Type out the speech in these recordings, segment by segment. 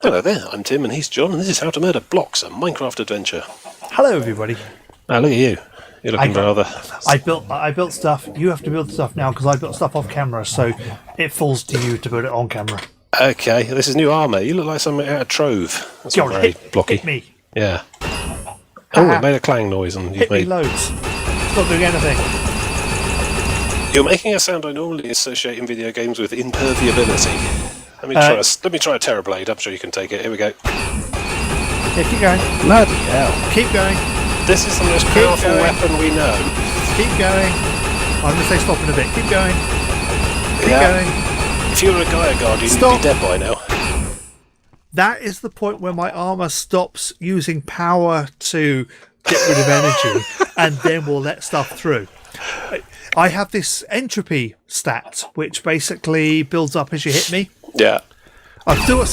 Hello there, I'm Tim and he's John, and this is How to Murder Blocks, a Minecraft adventure. Hello, everybody. Look at you. You're looking rather... I built stuff. You have to build stuff now because I built stuff off camera, so it falls to you to build it on camera. Okay, this is new armour. You look like something out of Trove. That's not very blocky. Hit me. Yeah. Oh, it made a clang noise and you've made... me loads. It's not doing anything. You're making a sound I normally associate in video games with imperviability. Let me try a Terrorblade. I'm sure you can take it. Here we go. Yeah, keep going. Bloody hell. Keep going. This is the most powerful weapon we know. Keep going. I'm going to say stop in a bit. Keep going. Keep going. If you were a Gaia Guardian, you'd be dead by now. That is the point where my armour stops using power to get rid of energy, and then we'll let stuff through. I have this entropy stat, which basically builds up as you hit me. Yeah. I've still got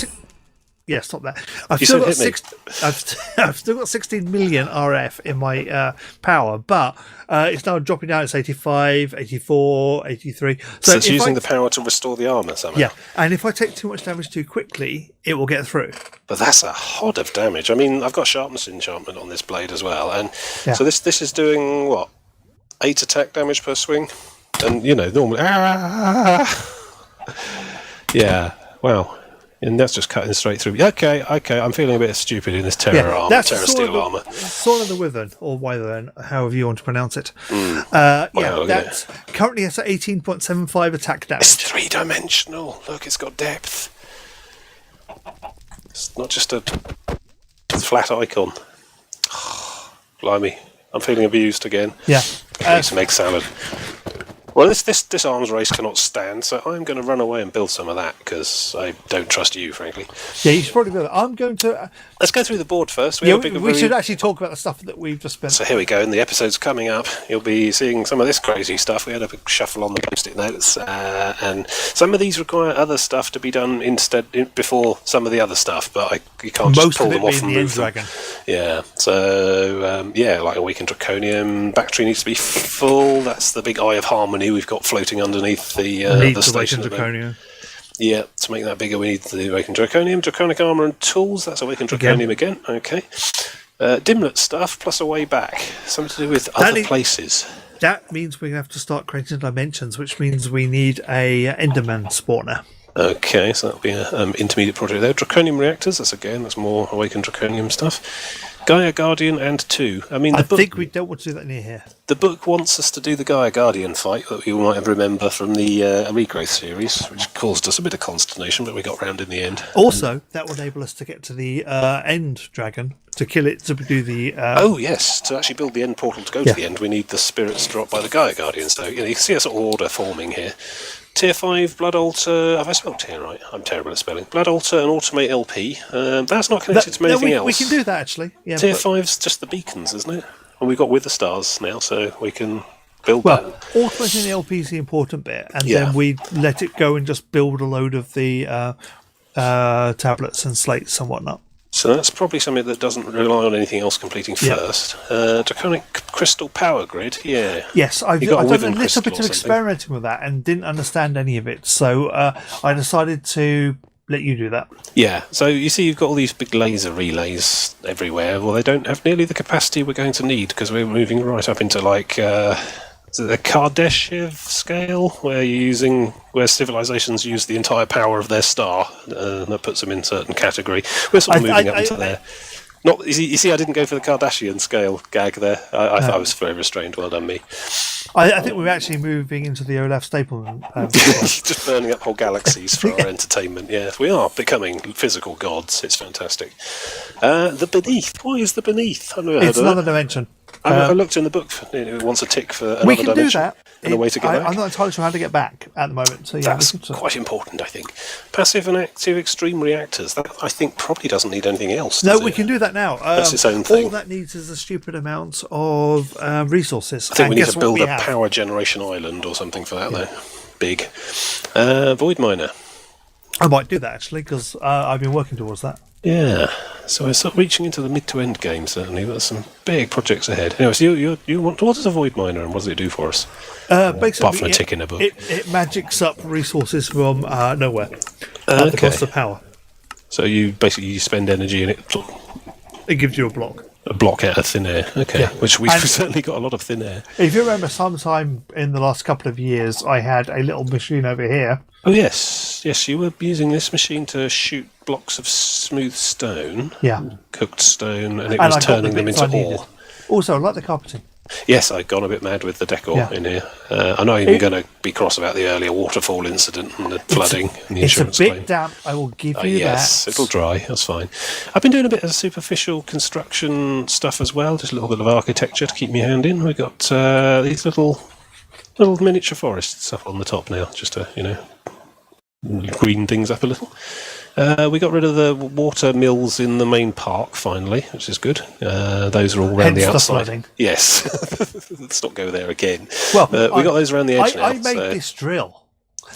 stop that. I've still got 16 million RF in my power, but it's now dropping down. It's 85, 84, 83. So it's using the power to restore the armour somehow. Yeah, and if I take too much damage too quickly, it will get through. But that's a hod of damage. I mean, I've got sharpness enchantment on this blade as well, and so this is doing what? 8 attack damage per swing, and normally, yeah, wow, and that's just cutting straight through. Okay, I'm feeling a bit stupid in this terror steel armor. Sword of the Wyvern, or Wyvern, however you want to pronounce it. That's currently it's at 18.75 attack damage. It's 3-dimensional. Look, it's got depth. It's not just a flat icon. Blimey. I'm feeling abused again. Yeah. I need to make salad. Well, this arms race cannot stand, so I'm going to run away and build some of that, because I don't trust you, frankly. Yeah, you should probably build it. I'm going to... Let's go through the board first. We should actually talk about the stuff that we've just spent. So here we go, and the episode's coming up. You'll be seeing some of this crazy stuff. We had a big shuffle on the post-it notes, and some of these require other stuff to be done before some of the other stuff, but you can't just pull them off and move them. Yeah, so, like Awakened Draconium. Battery needs to be full. That's the big Eye of Harmony we've got floating underneath the station. Draconium. Yeah, to make that bigger we need the Awakened Draconium. Draconic Armour and Tools, that's Awakened Draconium again. Okay. Dimlet stuff plus a way back. Something to do with other places. That means we have to start creating dimensions, which means we need a Enderman spawner. Okay, so that'll be an intermediate project there. Draconium Reactors, that's more Awakened Draconium stuff. Gaia Guardian and 2. I think we don't want to do that near here. The book wants us to do the Gaia Guardian fight that you might remember from the Regrowth series, which caused us a bit of consternation, but we got round in the end. Also, that will enable us to get to the end dragon, to kill it, to do the... Oh, yes, to actually build the end portal to go to the end, we need the spirits dropped by the Gaia Guardian. So you can see a sort of order forming here. Tier 5 Blood Altar. Have I spelled tier right? I'm terrible at spelling. Blood Altar and Automate LP. That's not connected to anything else. We can do that actually. Yeah, tier 5's just the beacons, isn't it? And we've got Wither Stars now, so we can build that. Automating the LP is the important bit, and then we let it go and just build a load of the tablets and slates and whatnot. So that's probably something that doesn't rely on anything else completing first. Draconic Crystal Power Grid, Yes, I've done a little bit of experimenting with that and didn't understand any of it, so I decided to let you do that. Yeah, so you see you've got all these big laser relays everywhere. Well, they don't have nearly the capacity we're going to need, because we're moving right up into the Kardashev scale, where civilizations use the entire power of their star, that puts them in a certain category. We're sort of moving up into there. You see, I didn't go for the Kardashian scale gag there. I thought I was very restrained. Well done, me. I think we're actually moving into the Olaf Stapleton. Just burning up whole galaxies for our entertainment. Yeah, we are becoming physical gods. It's fantastic. The Beneath. Why is the Beneath? I've never heard of that. It's another dimension. I looked in the book. It wants a tick for another dimension. We can do that. And a way to get back. I'm not entirely sure how to get back at the moment. So that's quite important, I think. Passive and active extreme reactors. That, I think, probably doesn't need anything else. No, we can do that now. That's its own thing. All that needs is a stupid amount of resources. I think we need to build a power generation island or something for that, though. Big. Void Miner. I might do that, actually, because I've been working towards that. Yeah, so we're sort of reaching into the mid to end game, certainly. There's some big projects ahead. Anyway, so you want, what is a Void Miner and what does it do for us? Basically, apart from a tick in a book. It magics up resources from nowhere at the cost of power. So you basically spend energy and It gives you a block. a block out of thin air. Okay, Yeah. which we've And- certainly got a lot of thin air. If you remember, sometime in the last couple of years, I had a little machine over here. Oh yes, you were using this machine to shoot blocks of smooth stone, cooked stone, and it was I got the turning them bits into I needed. ore. Also, I like the carpeting. Yes, I'd gone a bit mad with the decor in here. I'm not even going to be cross about the earlier waterfall incident and the flooding and the It's a insurance bit claim. damp, I will give you Yes, that. it'll dry. That's fine. I've been doing a bit of superficial construction stuff as well, just a little bit of architecture to keep my hand in. We've got these little miniature forests up on the top now, just to green things up a little. We got rid of the water mills in the main park finally, which is good. Those are all around the Hence the outside. flooding. Yes, let's not go there again. Well, we got those around the edge now. I made so. this drill.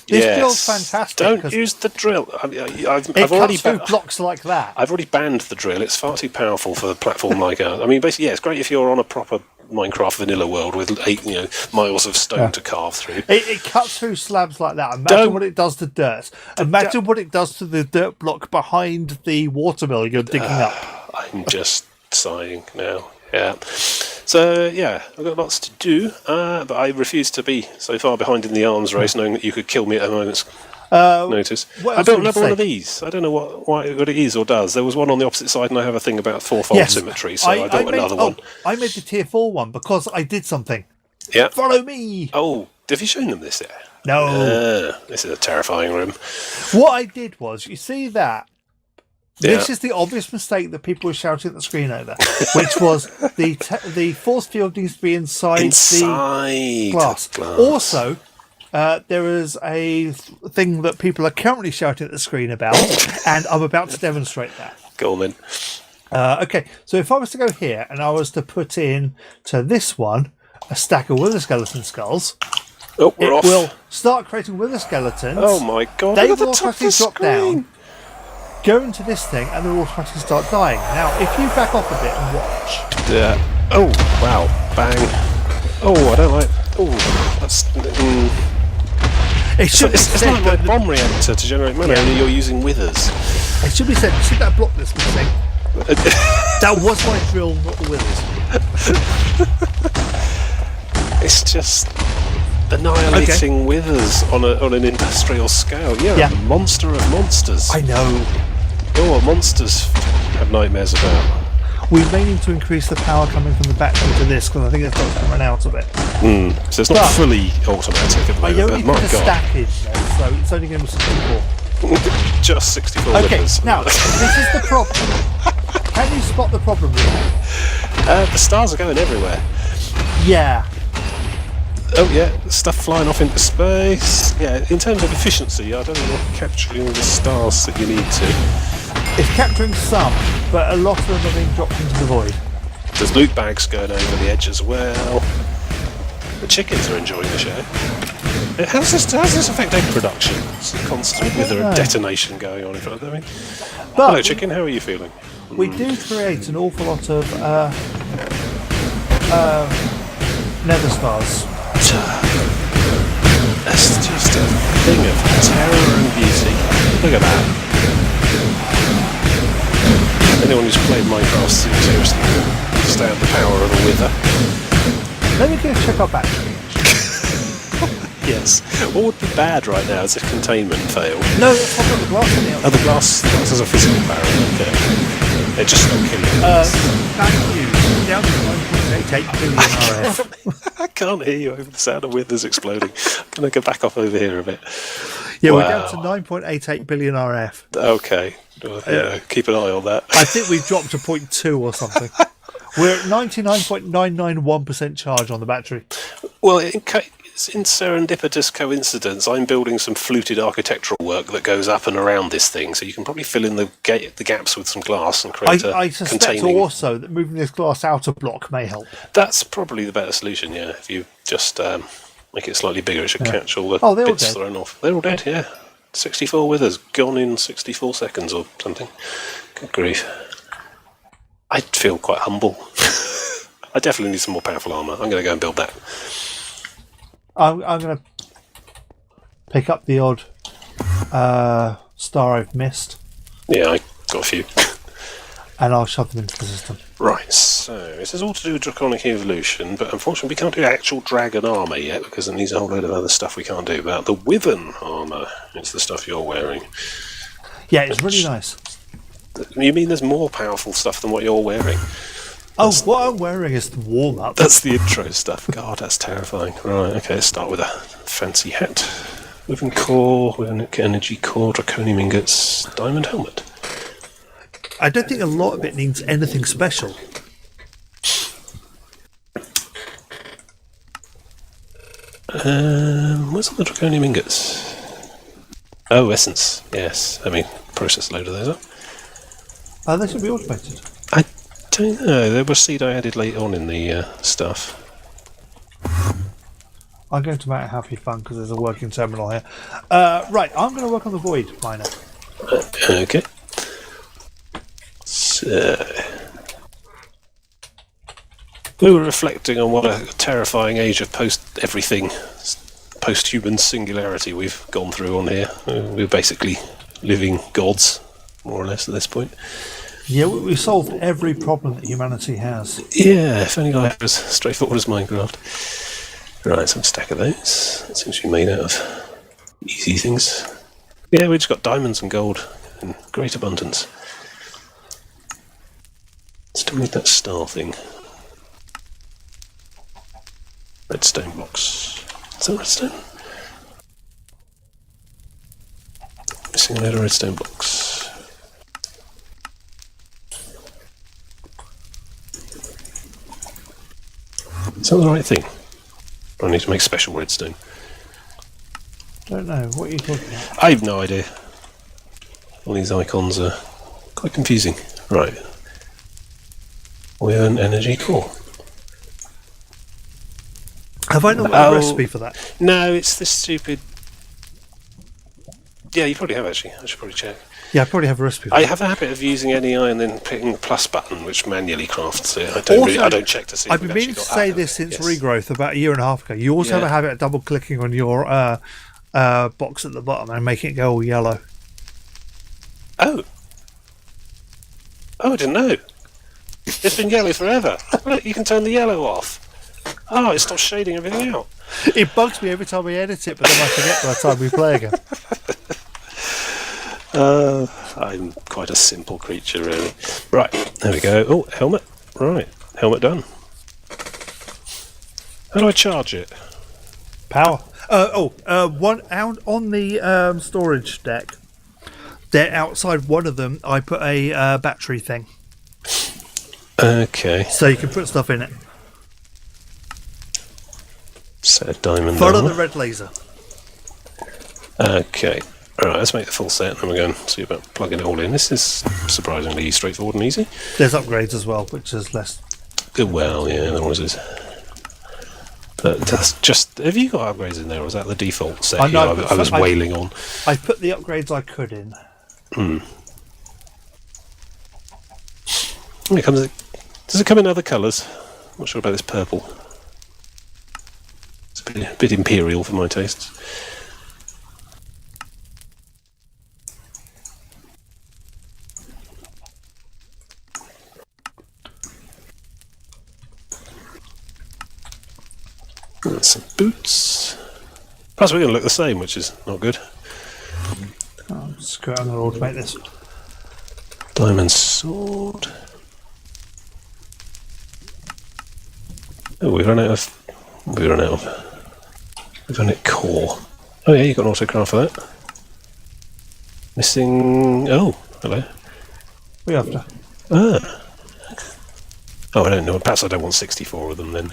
This drill's fantastic. Don't use the drill. I've It already cuts through blocks like that. I've already banned the drill. It's far too powerful for a platform like ours. I mean, basically, it's great if you're on a proper Minecraft vanilla world with 8 miles of stone to carve through. It cuts through slabs like that. Imagine what it does to dirt. Imagine what it does to the dirt block behind the watermill you're digging up. I'm just sighing now. Yeah. So, I've got lots to do, but I refuse to be so far behind in the arms race, knowing that you could kill me at a moment's notice. what I else built would you another one say? of these. I don't know what it is or does. There was one on the opposite side, and I have a thing about 4-fold symmetry, so I built another one. I made the tier 4 one because I did something. Yeah. Follow me! Oh, have you shown them this yet? No. This is a terrifying room. What I did was, you see that? Yeah. This is the obvious mistake that people were shouting at the screen over, which was the force field needs to be inside the glass. Also, there is a thing that people are currently shouting at the screen about, and I'm about to demonstrate that. Go on then. Okay, so if I was to go here and I was to put in to this one a stack of wither skeleton skulls, Oh, we're it off. will start creating wither skeletons. Oh my god! They look will at the top of the automatically drop screen. down, go into this thing, and they'll automatically start dying. Now, if you back off a bit and watch. Yeah. Oh wow! Bang! Oh, I don't like. Oh, that's. It should be It's said like that a bomb reactor to generate mana, and you're using withers. it should be said. See that block that's missing? That was my drill, not the withers. It's just annihilating withers on an industrial scale. Yeah, a monster of monsters. I know. Oh, what monsters have nightmares about. We may need to increase the power coming from the battery to this because I think it's got to run out of it. So it's not But fully automatic at the I moment, only but my put a god. stackage though, so it's only going to be 64. Just 64 Okay, withers. now this is the problem. Can you spot the problem here? The stars are going everywhere. Yeah. Oh yeah, stuff flying off into space. Yeah, in terms of efficiency, I don't know what capturing all the stars that you need to. It's capturing some, but a lot of them are being dropped into the void. There's loot bags going over the edge as well. The chickens are enjoying the show. How does this affect egg production? It's a constant with a detonation going on in front of them. But Hello chicken, how are you feeling? we do create an awful lot of nether stars. That's just a thing of terror and beauty. Look at that. Anyone who's played Minecraft seriously understand the power of a wither. Let me go check our battery. Yes. What would be bad right now is if containment failed. No, that's not the glass on the outside. Oh, the glass has a physical barrier. Okay. It just stopped killing it. Thank you. Down to 1.88 billion RF. I can't hear you over the sound of withers exploding. I'm going to go back off over here a bit. Yeah, Wow. we're down to 9.88 billion RF. Okay. Well, yeah, keep an eye on that. I think we've dropped to 0.2 or something. We're at 99.991% charge on the battery. Well, in serendipitous coincidence, I'm building some fluted architectural work that goes up and around this thing, so you can probably fill in the gaps with some glass and create I a suspect containing... also that moving this glass out of block may help. That's probably the better solution, yeah. If you just make it slightly bigger, it should catch all the they're all bits dead. thrown off. They're all dead, yeah. 64 withers, gone in 64 seconds or something. Good grief. I feel quite humble. I definitely need some more powerful armour. I'm going to go and build that. I'm going to pick up the odd star I've missed. Yeah, I got a few. and I'll shove them into the system. Right, so this is all to do with Draconic Evolution, but unfortunately we can't do actual dragon armour yet because it needs a whole load of other stuff we can't do about. The Wyvern armour is the stuff you're wearing. Yeah, it's really nice. You mean there's more powerful stuff than what you're wearing? What I'm wearing is the warm-up. That's the intro stuff. God, that's terrifying. Right, okay, let's start with a fancy hat. Wyvern core, Wyvern energy core, draconium ingots, diamond helmet. I don't think a lot of it needs anything special. Where's all the draconium ingots? Oh, essence. Yes. I mean, process a load of those up. They should be automated. I don't know. There was seed I added late on in the stuff. I'm going to make it happy fun because there's a working terminal here. Right, I'm going to work on the void miner. Okay. So, we were reflecting on what a terrifying age of post-everything, post-human singularity we've gone through on here. We're basically living gods, more or less, at this point. Yeah, we solved every problem that humanity has. Yeah, if only life was as straightforward as Minecraft. Right, some stack of those. That seems to be made out of easy things. Yeah, we just got diamonds and gold in great abundance. Still need that star thing. Redstone blocks. Is that redstone? Missing a load of redstone blocks. Is that the right thing? I need to make special redstone. Don't know. What are you talking about? I have no idea. All these icons are quite confusing. Right. We have an energy core. Have I not got a recipe for that? No, it's this stupid... Yeah, you probably have, actually. I should probably check. Yeah, I probably have a recipe for I that. have a habit of using NEI and then hitting the plus button, which manually crafts it. I don't check to see I've if been we've meaning actually to got say that. this since Yes. Regrowth about a year and a half ago. You also have a habit of double-clicking on your box at the bottom and making it go all yellow. Oh, I didn't know. It's been yellow forever. Look, you can turn the yellow off. Oh, it stops shading everything out. It bugs me every time we edit it, but then I forget by the time we play again. I'm quite a simple creature, really. Right, there we go. Oh, helmet. Right, helmet done. How do I charge it? Power. One out on the storage deck. There, outside one of them, I put a battery thing, Okay. so you can put stuff in it. Set a diamond Follow armor. the red laser. Okay. Alright, let's make the full set and then we're going to see about plugging it all in. This is surprisingly straightforward and easy. There's upgrades as well, which is less. Well, yeah, there always is. But that's just... Have you got upgrades in there, or is that the default set I was wailing on? I put the upgrades I could in. Does it come in other colours? Not sure about this purple. It's a bit imperial for my tastes. That's some boots. Plus we're going to look the same, which is not good. Screw it, I'm going to automate this. Diamond sword. Oh, we've run out of core. Oh yeah, you got an autocraft for that. Missing... Oh, hello. We have to. Ah. Oh, I don't know. Perhaps I don't want 64 of them then.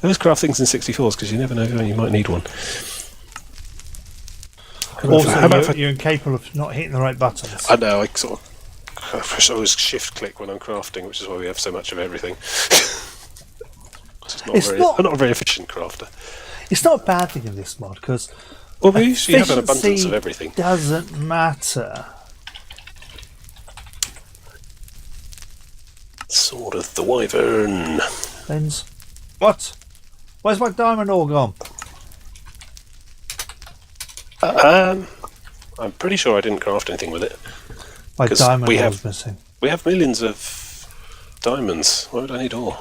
Those craft things in 64s because you never know when you might need one. Also, you're incapable of not hitting the right buttons. I know, I sort of... I always shift click when I'm crafting, which is why we have so much of everything. I'm not a very efficient crafter. It's not a bad thing in this mod because well, we usually have an abundance of everything. Doesn't matter. Sword of the Wyvern. Lens. What? Where's my diamond ore gone? I'm pretty sure I didn't craft anything with it. My 'Cause diamond we ore have- is missing. We have millions of diamonds. Why would I need ore?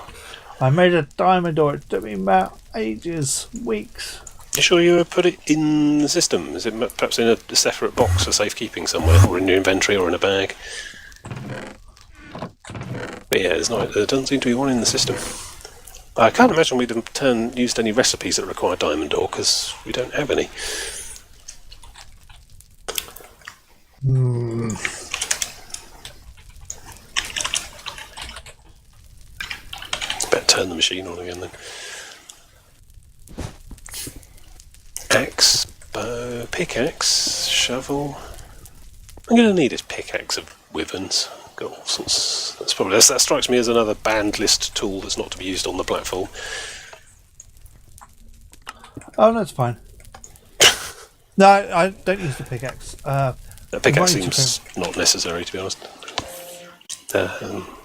I made a diamond ore. It took me about ages, weeks. You sure you put it in the system? Is it perhaps in a separate box for safekeeping somewhere, or in your inventory, or in a bag? But yeah, there doesn't seem to be one in the system. I can't imagine we'd have used any recipes that require diamond ore, because we don't have any. Better turn the machine on again then. Axe, bow, pickaxe, shovel. I'm going to need a pickaxe of wyverns. Got all sorts. That strikes me as another banned list tool that's not to be used on the platform. Oh, no, it's fine. No, I don't use the pickaxe. A pickaxe Right, seems not necessary, to be honest.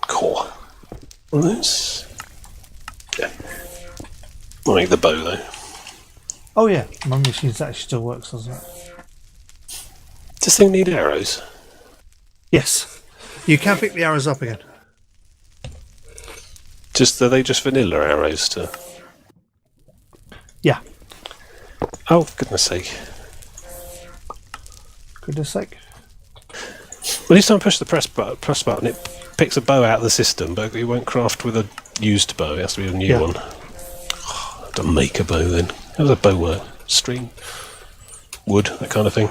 Core. One of those. Yeah. I'll make the bow though. Oh yeah, my machine actually still works, doesn't it? Does this thing need arrows? Yes. You can pick the arrows up again. Are they just vanilla arrows to? Yeah. Oh, for goodness sake! Goodness sake. Well, each time I push the plus button, it picks a bow out of the system, but it won't craft with a used bow. It has to be a new one. I have to make a bow then. How does a bow work? String, wood, that kind of thing.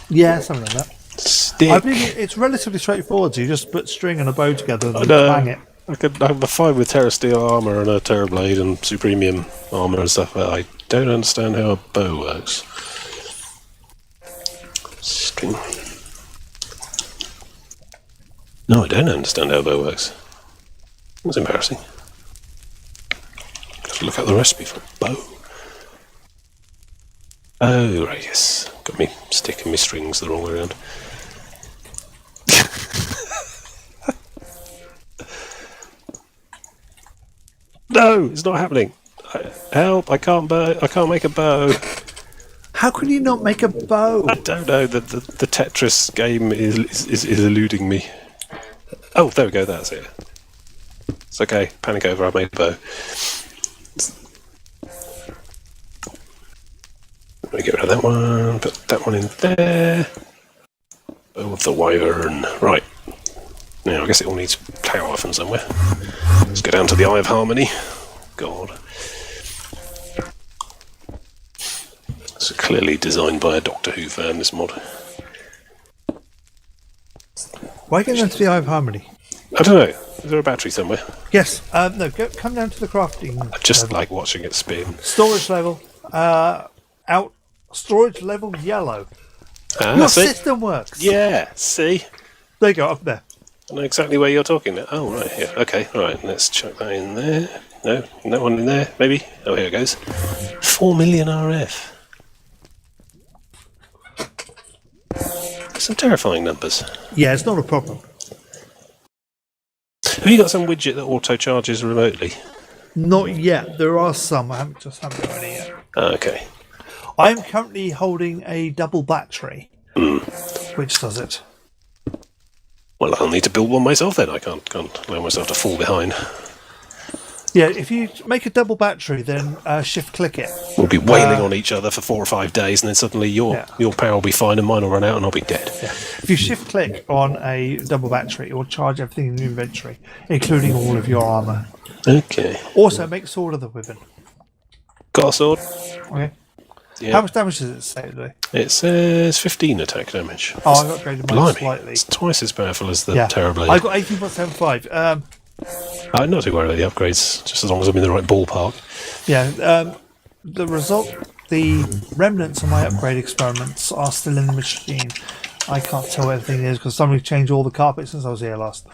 Yeah, something like that. Stick. I believe it's relatively straightforward. So you just put string and a bow together and bang it. I'm fine with Terra Steel armor and a Terra Blade and Supremium armor and stuff, but I don't understand how a bow works. String. No, I don't understand how a bow works. That's embarrassing. Got to look up the recipe for a bow. Oh, right, yes. Got me sticking my strings the wrong way around. No, it's not happening. Help! I can't make a bow. How can you not make a bow? I don't know. The Tetris game is eluding me. Oh, there we go. That's it. It's okay. Panic over. I made a bow. Let me get rid of that one. Put that one in there. Bow of the Wyvern. Right. Now I guess it all needs power from somewhere. Let's go down to the Eye of Harmony. God. It's clearly designed by a Doctor Who fan, this mod. Why get down to the Eye of Harmony? I don't know. Is there a battery somewhere? Yes. No, come down to the crafting. I just level. like watching it spin. Storage level. Storage level yellow. Ah, Your see? system works. Yeah, see? There you go, up there. I know exactly where you're talking now. Oh, right, yeah. Okay, right, let's chuck that in there. No, that one in there, maybe? Oh, here it goes. 4 million RF. Some terrifying numbers. Yeah, it's not a problem. Have you got some widget that auto-charges remotely? Not yet. There are some. I haven't got any yet. Oh, okay. I'm currently holding a double battery, which does it. Well, I'll need to build one myself then. I can't allow myself to fall behind. Yeah, if you make a double battery, then shift-click it. We'll be wailing on each other for 4 or 5 days, and then suddenly your power will be fine and mine will run out and I'll be dead. Yeah. If you shift-click on a double battery, it will charge everything in your inventory, including all of your armour. Okay. Also, make sword of the wyvern. Got a sword? Okay. Yeah. How much damage does it say today? It says 15 attack damage. Oh, I've upgraded mine Blimey, slightly. it's twice as powerful as the Terra Blade. I got 18.75. I'm not too worried about the upgrades, just as long as I'm in the right ballpark. Yeah, the remnants of my upgrade experiments are still in the machine. I can't tell where everything is because somebody changed all the carpet since I was here last.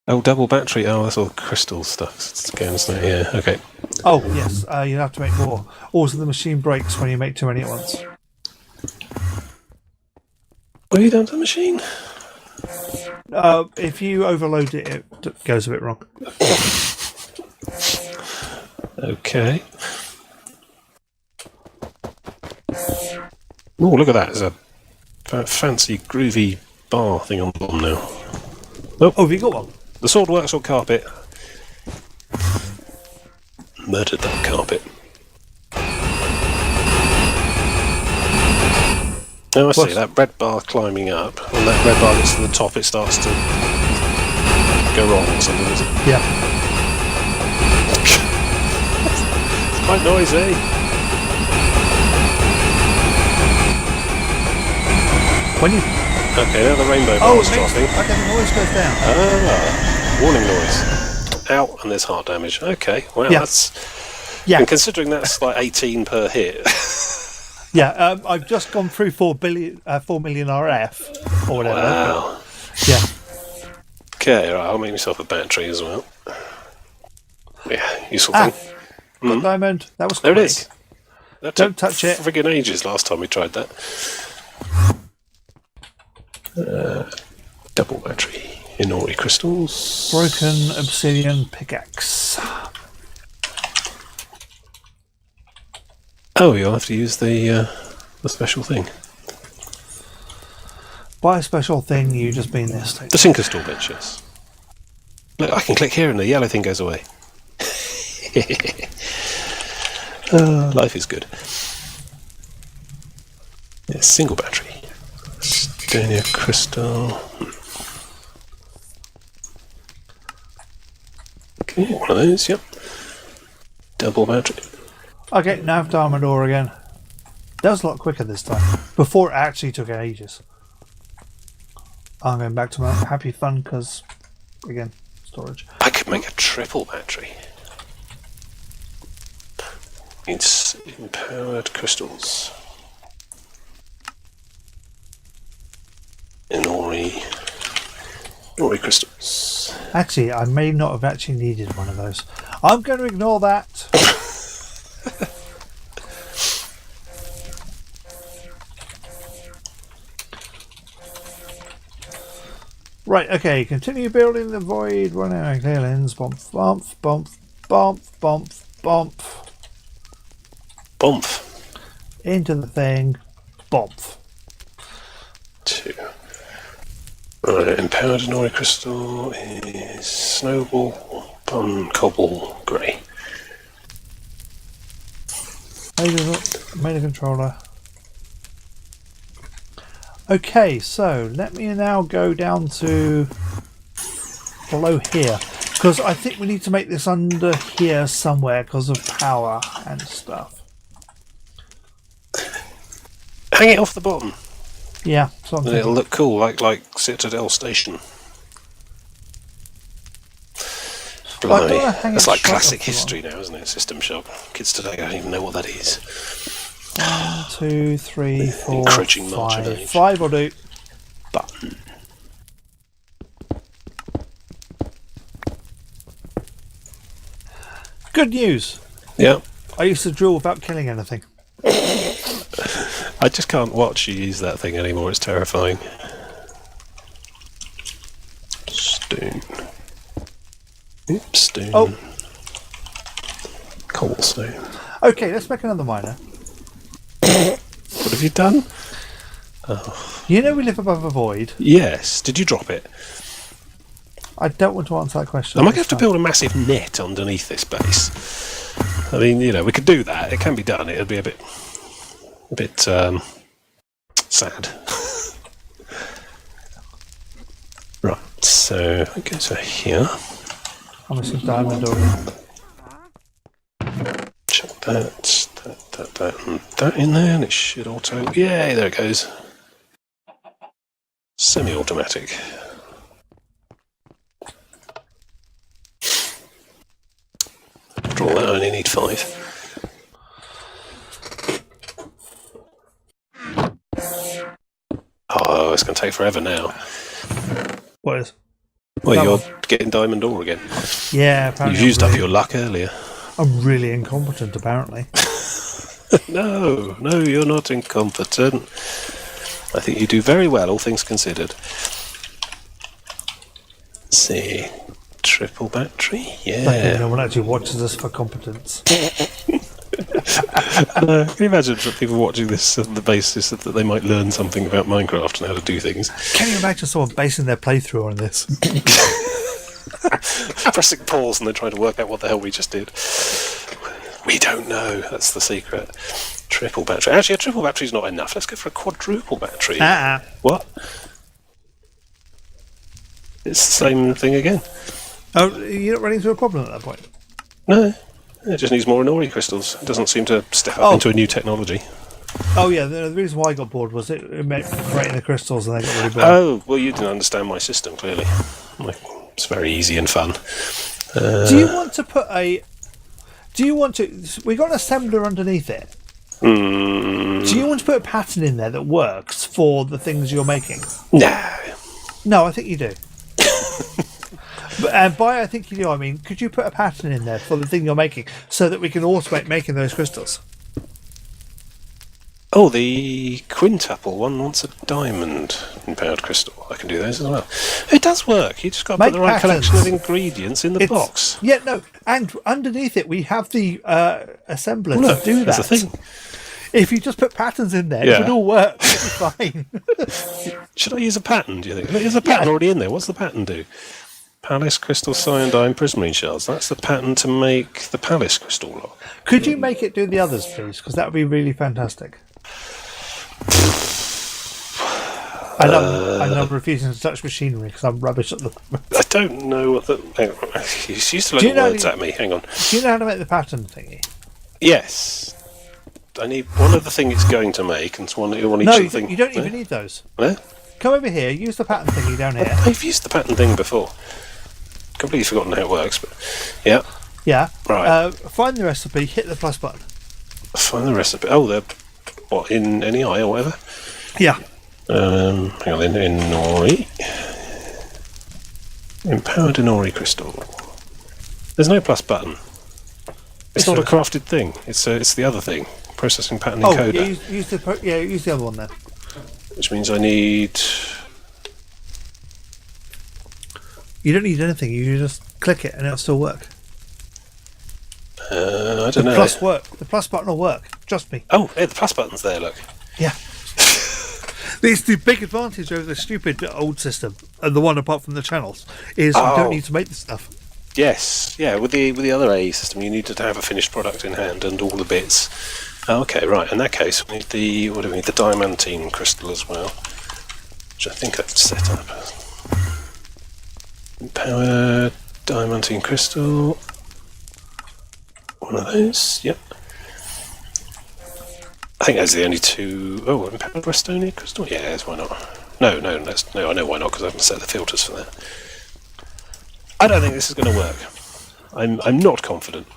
Oh, double battery. Oh, that's all crystal stuff. It's going, isn't it? Yeah, okay. Oh, yes, you have to make more. Also, the machine breaks when you make too many at once. What have you done to the machine? If you overload it, it goes a bit wrong. Okay. Oh, look at that. There's a fancy, groovy bar thing on the bottom now. Oh, have you got one? The sword works on carpet. Murdered that carpet. Oh, I see. That red bar climbing up. When that red bar gets to the top, it starts to go wrong or something, is it? Yeah. It's quite noisy. When you... Okay, now the rainbow bar is dropping. Okay, the noise goes down. Ah, warning noise. Ow, and there's heart damage. Okay, well, that's... Yeah. And considering that's like 18 per hit... Yeah, I've just gone through 4 million RF or whatever. Wow. Yeah. Okay, right, I'll make myself a battery as well. Yeah, useful thing. Got diamond. That was There quick. it is. That Don't touch it. Friggin' ages last time we tried that. Double battery. Inori crystals. Broken obsidian pickaxe. Oh, you'll have to use the special thing. By a special thing, you just mean this thing. The sinker store bench, yes. Look, I can click here and the yellow thing goes away. Life is good. Yeah, single battery. Stony crystal. Okay, one of those, yep. Double battery. Okay, now I have diamond ore again. That was a lot quicker this time. Before it actually took ages. I'm going back to my happy fun because, again, storage. I could make a triple battery. It's empowered crystals. Inori crystals. Actually, I may not have actually needed one of those. I'm going to ignore that. Right, okay, continue building the void, run out of clear lens, bump, bump, bump, bump, bump, bump. Bump. Into the thing, bump. 2. Right, empowered Inori crystal is snowball, bun, cobble, grey. Made a controller. Okay, so let me now go down to below here because I think we need to make this under here somewhere because of power and stuff. Hang it off the bottom. Yeah, so I'm And it'll thinking. look cool, like Citadel Station. I don't wanna Blimey. hang That's it like straight classic off the history now, isn't it? System Shock. Kids today don't even know what that is. 1, 2, 3, 4, Encroaching march of 5. age. 5 will do. Button. Good news. Yeah. I used to drill without killing anything. I just can't watch you use that thing anymore. It's terrifying. Stone. Oops, stone. Oh. Cobblestone. Okay, let's make another miner. What have you done? You know we live above a void. Yes. Did you drop it? I don't want to answer that question. I might have to build a massive net underneath this base. I mean, you know, we could do that. It can be done. It'd be a bit sad. Right. So I go to here. I'm missing diamond ore. Chuck that, and that in there, and it should auto. Yay! There it goes. Semi-automatic. After all that, I only need 5. Oh, it's going to take forever now. What is? Well, That you're one. getting diamond ore again. Yeah, apparently. You've used up your luck earlier. I'm really incompetent, apparently. No, you're not incompetent. I think you do very well, all things considered. Let's see. Triple battery? I think Yeah. no one actually watches us for competence. No, can you imagine people watching this on the basis that they might learn something about Minecraft and how to do things? Can you imagine someone basing their playthrough on this? Pressing pause and then trying to work out what the hell we just did. We don't know. That's the secret. Triple battery. Actually, a triple battery is not enough. Let's go for a quadruple battery. What? It's the same thing again. Oh, you're not running into a problem at that point? No. It just needs more Inori crystals. It doesn't seem to step up into a new technology. Oh, yeah. The reason why I got bored was it meant creating the crystals and they got really bored. Oh, well, you didn't understand my system, clearly. It's very easy and fun. Do you want to put a... we got an assembler underneath it. Do you want to put a pattern in there that works for the things you're making? No, I think you do. And by I think you do, I mean, could you put a pattern in there for the thing you're making so that we can automate making those crystals? Oh, the quintuple one wants a diamond empowered crystal. I can do those as well. It does work. You just got to put the right collection of ingredients in the box. Yeah, no, and underneath it we have the assembler to do that. That's the thing. If you just put patterns in there, it would all work. It'd be fine. Should I use a pattern, do you think? There's a pattern already in there. What's the pattern do? Palace crystal cyanide prismarine shells. That's the pattern to make the palace crystal lock. Could you make it do the others, please? Because that would be really fantastic. I'm refusing to touch machinery because I'm rubbish at them. I don't know what the... You used to look words at me. Hang on. Do you know how to make the pattern thingy? Yes. I need one of the thing it's going to make and one each of the thing. You don't even need those. No? Come over here, use the pattern thingy down here. I've used the pattern thing before. Completely forgotten how it works, but yeah. Yeah. Right. Find the recipe, hit the plus button. Find the recipe. Oh, they're in NEI or whatever? Yeah. Hang on then, Inori. Empowered Inori crystal. There's no plus button. It's not a crafted thing. It's the other thing. Processing pattern encoder. Use the other one then. Which means I need... You don't need anything. You just click it and it'll still work. I don't know. The plus button will work. Trust me. Oh, yeah, the plus button's there, look. Yeah. It's the big advantage over the stupid old system, and the one apart from the channels, is you don't need to make the stuff. Yes, yeah. With the other AE system, you needed to have a finished product in hand and all the bits. Okay, right. In that case, we need the diamantine crystal as well, which I think I've set up. Empowered diamantine crystal. One of those. Yep. I think those are the only two. Oh, empowered Westonia crystal. Yes, why not? No. I know why not because I haven't set the filters for that. I don't think this is going to work. I'm not confident.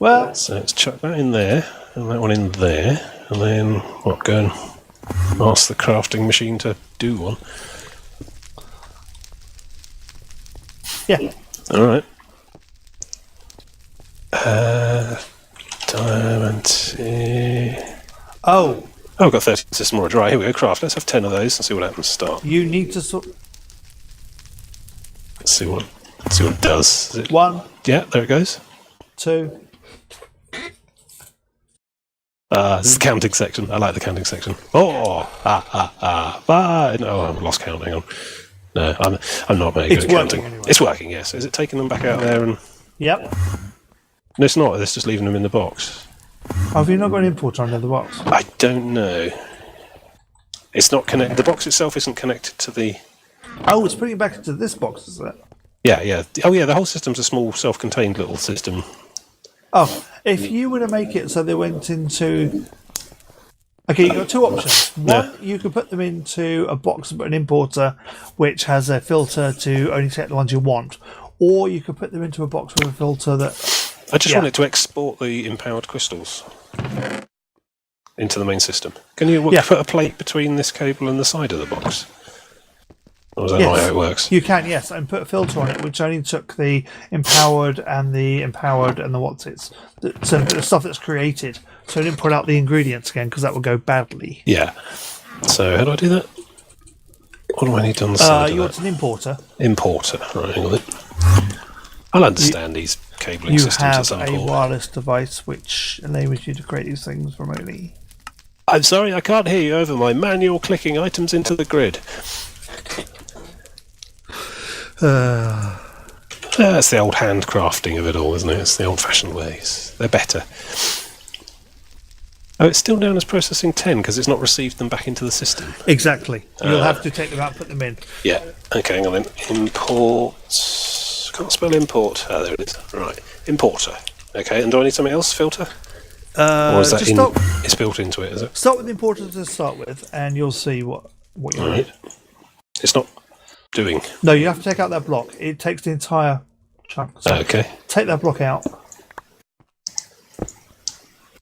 Well, so let's chuck that in there, and that one in there, and then go and ask the crafting machine to do one. Yeah. All right. Diamond. Oh, I've got 30 system more dry. Here we go. Craft. Let's have 10 of those and see what happens. Start. You need to sort. Let's see what it does. Is it... 1. Yeah, there it goes. 2. This is the counting section. I like the counting section. Oh, no, I've lost count. Hang on. No, I'm not very good at counting. Anyway. It's working, yes. Is it taking them back out there and? Yep. No, it's not. It's just leaving them in the box. Have you not got an importer under the box? I don't know. It's not connected. The box itself isn't connected to the. Oh, it's putting it back into this box, is it? Yeah. Oh, yeah. The whole system's a small, self-contained little system. Oh, if you were to make it so they went into... Okay, you've got two options. One, you could put them into a box but an importer which has a filter to only take the ones you want. Or you could put them into a box with a filter that... I just want it to export the empowered crystals into the main system. Can you put a plate between this cable and the side of the box? Or is that not how it works? You can, yes, and put a filter on it which only took the empowered and the the stuff that's created. So it didn't put out the ingredients again because that would go badly. Yeah. So how do I do that? What do I need on the side? You want an importer. Importer. Right, hang on. I'll understand these cabling You systems have at some a point. wireless device which enables you to create these things remotely. I'm sorry, I can't hear you over my manual clicking items into the grid. That's the old handcrafting of it all, isn't it? It's the old-fashioned ways. They're better. Oh, it's still down as processing 10 because it's not received them back into the system. Exactly. You'll have to take them out and put them in. Yeah. Okay, hang on then. Import. Can't spell import. Ah, there it is. Right. Importer. Okay, and do I need something else? Filter? Or is that it's built into it, is it? Start with the importer to start with, and you'll see what you need. It's not doing. No, you have to take out that block. It takes the entire chunk. So Okay. take that block out.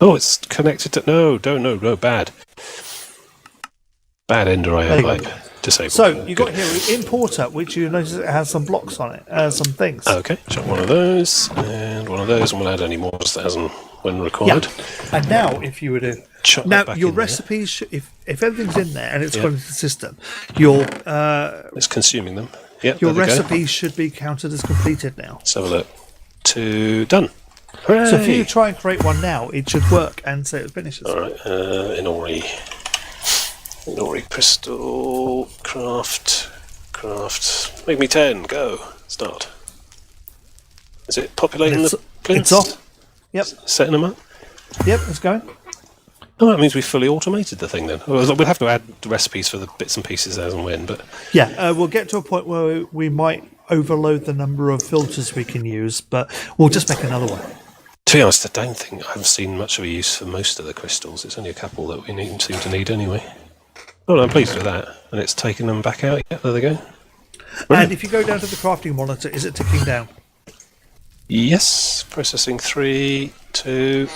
Oh, it's connected to... No, bad. Bad ender I have, like, disabled. So, you got here importer, which you notice it has some blocks on it, some things. Okay, chuck one of those, and one of those, and we'll add any more as and when required. Yeah. And now, if you were to... Chuck now, that back your in recipes, if everything's in there and it's gone into the system, your... it's consuming them. Yep, your there we go. recipes should be counted as completed now. Let's have a look. Done. Hooray! So if you try and create one now, it should work and say it finishes. All right, Inori crystal, craft, make me 10, go, start. Is it populating the plinths? It's off. Yep. Setting them up? Yep, it's going. Oh, that means we fully automated the thing then. We'll have to add the recipes for the bits and pieces as and when, but... Yeah, we'll get to a point where we might overload the number of filters we can use, but we'll just make another one. To be honest, I haven't seen much of a use for most of the crystals. It's only a couple that we seem to need anyway. Oh, no, I'm pleased with that. And it's taken them back out. Yeah, there they go. Brilliant. And if you go down to the crafting monitor, is it ticking down? Yes. Processing 3, 2...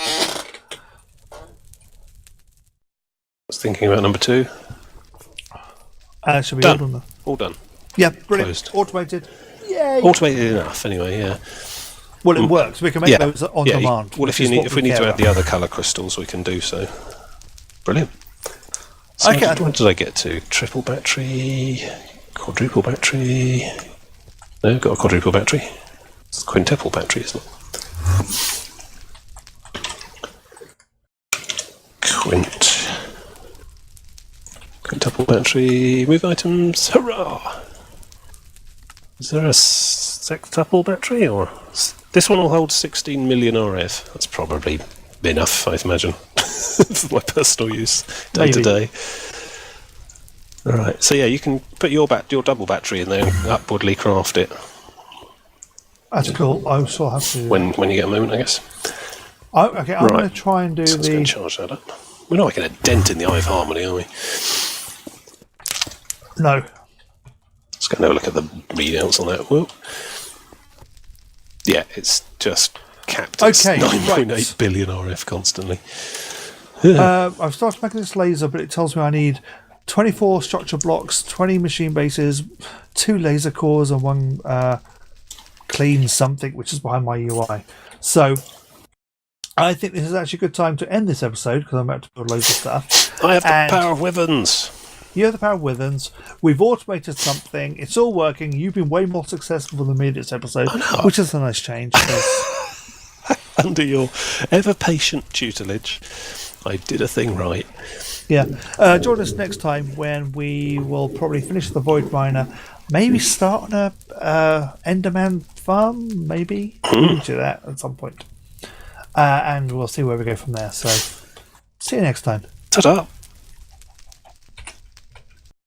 I was thinking about number 2. Should be Done. all done. All done. Yeah, brilliant. Closed. Automated. Yay! Automated enough, anyway, yeah. Well, it works. We can make those on demand. Well, if we need to add the other colour crystals, we can do so. Brilliant. So Okay. what did I get to? Triple battery, quadruple battery. No, got a quadruple battery. It's a quintuple battery, isn't it? Quintuple battery. Move items. Hurrah! Is there a sextuple battery, or this one will hold 16 million RF? That's probably enough, I imagine, for my personal use day to day. All right. So yeah, you can put your double battery in there and upwardly craft it. That's cool. I still have to. When you get a moment, I guess. Okay, I'm going to try and do so let's go and charge that up. We're not making a dent in the Eye of Harmony, are we? No. Let's go and have a look at the readouts on that. Whoa. Yeah, it's just capped at 9.8 billion RF constantly. I've started making this laser, but it tells me I need 24 structure blocks, 20 machine bases, 2 laser cores, and 1 clean something, which is behind my UI. So I think this is actually a good time to end this episode because I'm about to build loads of stuff. I have the power of Withens. You have the power of Withens. We've automated something. It's all working. You've been way more successful than me this episode, which is a nice change. Under your ever-patient tutelage, I did a thing right. Yeah. Join us next time when we will probably finish the Void Miner. Maybe start on a Enderman farm, maybe. We'll do that at some point. And we'll see where we go from there. So, see you next time. Ta-da!